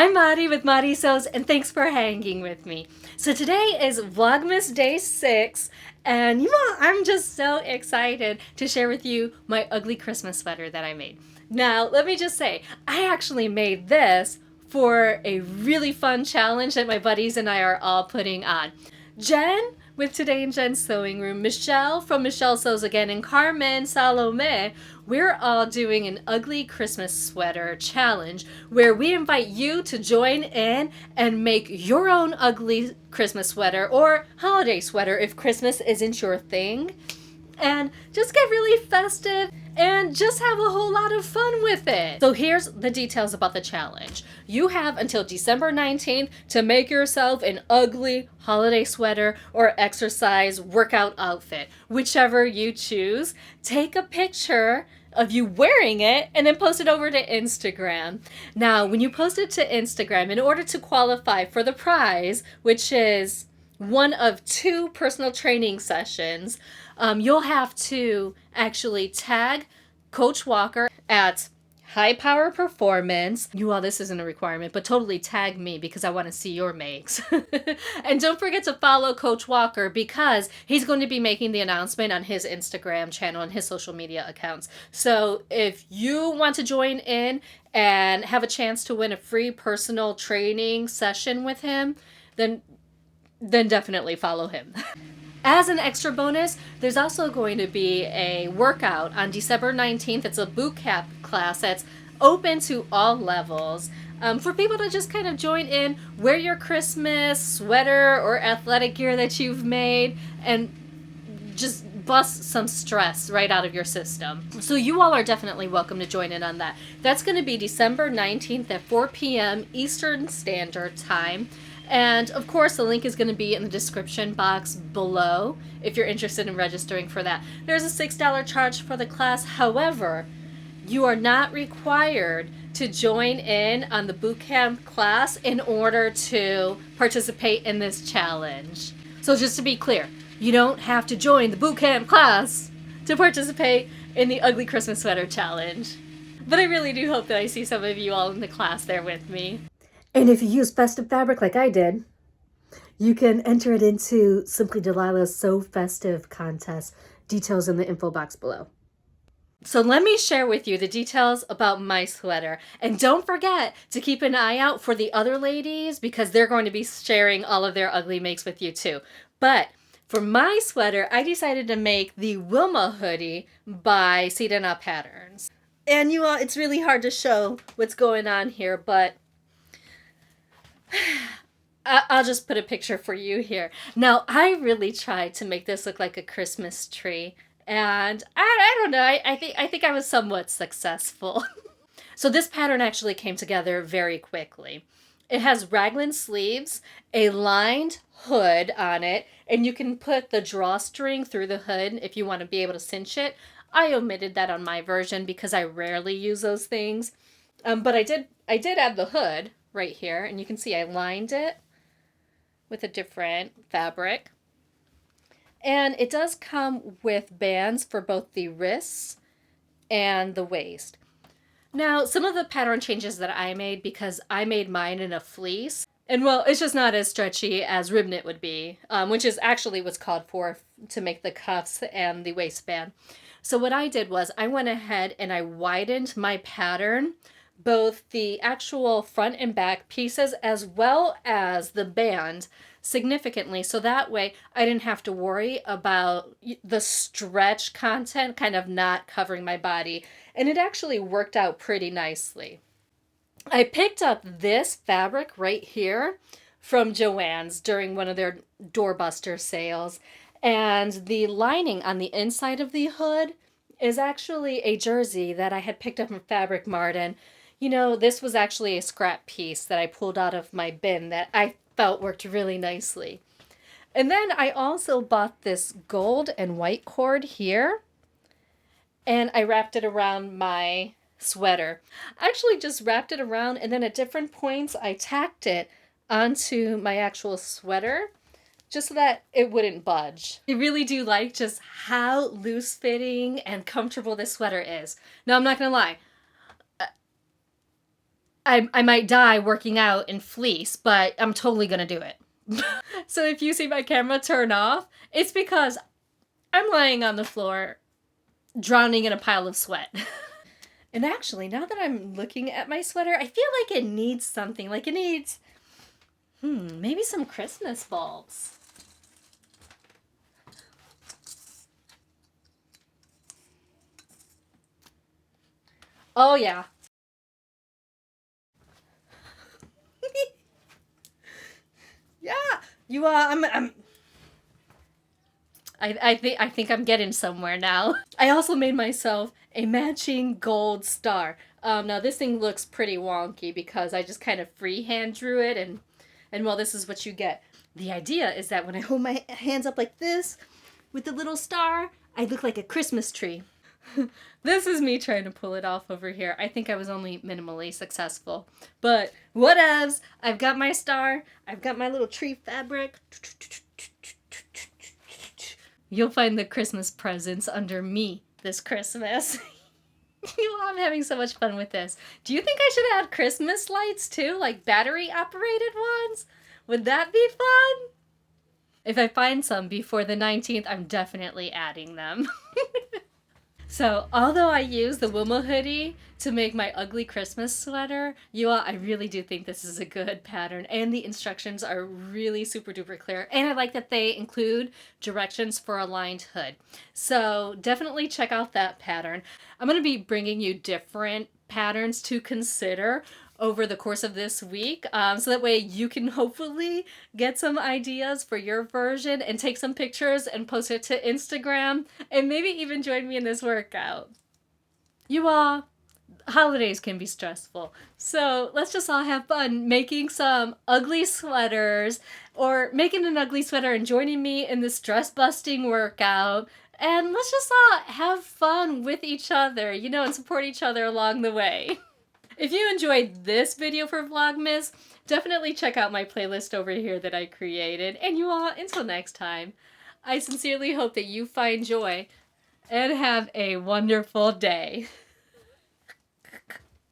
I'm Mari with Mari Sews, and thanks for hanging with me. So today is Vlogmas Day 6, and I'm just so excited to share with you my ugly Christmas sweater that I made. Now, let me just say, I actually made this for a really fun challenge that my buddies and I are all putting on. Jen with Today in Jen's Sewing Room, Michelle from Michelle Sews Again, and Carmen Salome, we're all doing an ugly Christmas sweater challenge where we invite you to join in and make your own ugly Christmas sweater or holiday sweater if Christmas isn't your thing. And just get really festive and just have a whole lot of fun with it. So here's the details about the challenge. You have until December 19th to make yourself an ugly holiday sweater or exercise workout outfit, whichever you choose. Take a picture of you wearing it and then post it over to Instagram. Now, when you post it to Instagram, in order to qualify for the prize, which is one of 2 personal training sessions, you'll have to actually tag Coach Walker at High Power Performance. This isn't a requirement, but totally tag me because I want to see your makes. And don't forget to follow Coach Walker because he's going to be making the announcement on his Instagram channel and his social media accounts. So if you want to join in and have a chance to win a free personal training session with him, then definitely follow him. As an extra bonus, there's also going to be a workout on December 19th. It's a boot camp class that's open to all levels for people to just kind of join in, wear your Christmas sweater or athletic gear that you've made, and just bust some stress right out of your system. So you all are definitely welcome to join in on that. That's going to be December 19th at 4 p.m. Eastern Standard Time. And of course, the link is going to be in the description box below if you're interested in registering for that. There's a $6 charge for the class. However, you are not required to join in on the bootcamp class in order to participate in this challenge. So just to be clear, you don't have to join the bootcamp class to participate in the Ugly Christmas Sweater Challenge. But I really do hope that I see some of you all in the class there with me. And if you use festive fabric like I did, you can enter it into Simply Delilah's So Festive contest. Details in the info box below. So let me share with you the details about my sweater. And don't forget to keep an eye out for the other ladies because they're going to be sharing all of their ugly makes with you too. But for my sweater, I decided to make the Wilma hoodie by Sedana Patterns. And it's really hard to show what's going on here, but I'll just put a picture for you here. Now, I really tried to make this look like a Christmas tree, and I don't know, I think I was somewhat successful. So this pattern actually came together very quickly. It has raglan sleeves, a lined hood on it, and you can put the drawstring through the hood if you want to be able to cinch it. I omitted that on my version because I rarely use those things. But I did add the hood right here, and you can see I lined it with a different fabric. And it does come with bands for both the wrists and the waist. Now, some of the pattern changes that I made, because I made mine in a fleece, and it's just not as stretchy as rib knit would be, which is actually what's called for to make the cuffs and the waistband. So what I did was I went ahead and I widened my pattern, both the actual front and back pieces as well as the band significantly, so that way I didn't have to worry about the stretch content kind of not covering my body, and it actually worked out pretty nicely. I picked up this fabric right here from Joann's during one of their doorbuster sales, and the lining on the inside of the hood is actually a jersey that I had picked up from Fabric Mart. And this was actually a scrap piece that I pulled out of my bin that I felt worked really nicely. And then I also bought this gold and white cord here, and I wrapped it around my sweater. I actually just wrapped it around, and then at different points I tacked it onto my actual sweater just so that it wouldn't budge. I really do like just how loose fitting and comfortable this sweater is. Now, I'm not gonna lie, I might die working out in fleece, but I'm totally gonna do it. So if you see my camera turn off, it's because I'm lying on the floor, drowning in a pile of sweat. And actually, now that I'm looking at my sweater, I feel like it needs something. Like it needs, maybe some Christmas bulbs. Oh yeah. Yeah. You I think I'm getting somewhere now. I also made myself a matching gold star. Now this thing looks pretty wonky because I just kind of freehand drew it, and well, this is what you get. The idea is that when I hold my hands up like this with the little star, I look like a Christmas tree. This is me trying to pull it off over here. I think I was only minimally successful. But whatevs. I've got my star. I've got my little tree fabric. You'll find the Christmas presents under me this Christmas. I'm having so much fun with this. Do you think I should add Christmas lights too? Like battery operated ones? Would that be fun? If I find some before the 19th, I'm definitely adding them. So, although I use the Wilma hoodie to make my ugly Christmas sweater, I really do think this is a good pattern, and the instructions are really super duper clear, and I like that they include directions for a lined hood. So, definitely check out that pattern. I'm going to be bringing you different patterns to consider over the course of this week, so that way you can hopefully get some ideas for your version and take some pictures and post it to Instagram and maybe even join me in this workout. Holidays can be stressful, so let's just all have fun making some ugly sweaters, or making an ugly sweater and joining me in this stress busting workout, and let's just all have fun with each other, and support each other along the way. If you enjoyed this video for Vlogmas, definitely check out my playlist over here that I created. And until next time, I sincerely hope that you find joy and have a wonderful day.